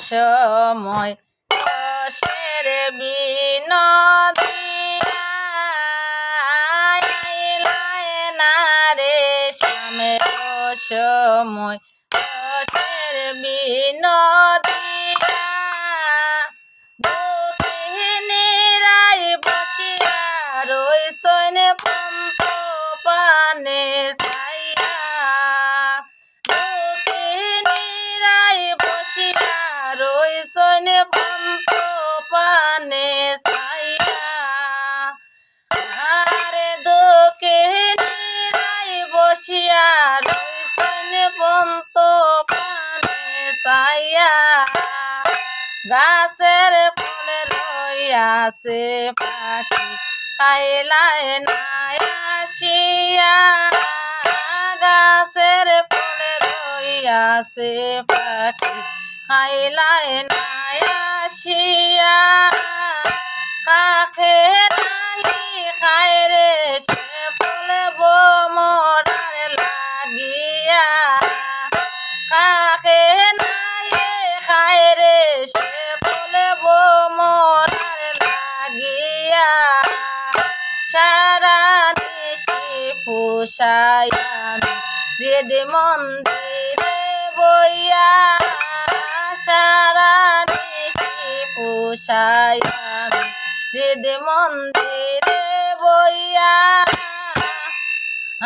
সময় রসের বিনোদিয়া আইলায় না রে শ্যামের সময় রসের বিনোদিয়া দুঃখিনীরাই বসিয়া রইসইন পম্প পানে ছাইয়া দুঃখিনীরাই বসিয়া রইসইন পম্প পানে ছাইয়া আরে দুঃখিনীরাই বসিয়া রইসইন পন্ত পানে ছাইয়া গাছের ফলে রইয়াছে পাখি খাইলায় না আসিয়া গাছের ফলে রইয়াছে পাখি খাইলায় না আসিয়া কাকে নাহি খায় রে সে ফলে বোমরার লাগিয়া কাকে নাহি খায় রে সে ফলে বোমরার লাগিয়া সারা নিশি পোষাই আমি হৃদ মন্দিরে বইয়া সারা নিশি পোষাই আমি হৃদ মন্দিরে বইয়া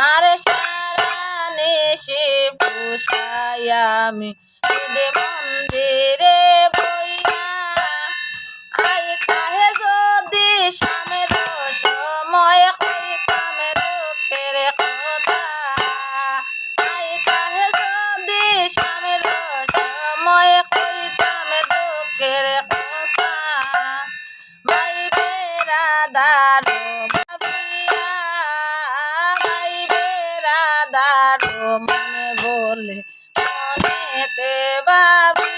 আরে সারা নিশি পোষাই আমি হৃদ মন্দিরে বইয়া আই কাহে যদি স্বামীর সময় কইতাম দুঃখের কথা আই কাহে যদি স্বামীর সময় কইতাম দুঃখের কথা ভাই বেড়াদার ভাবিয়া ভাই বেড়াদার মনে বলে মনেতে ভাবি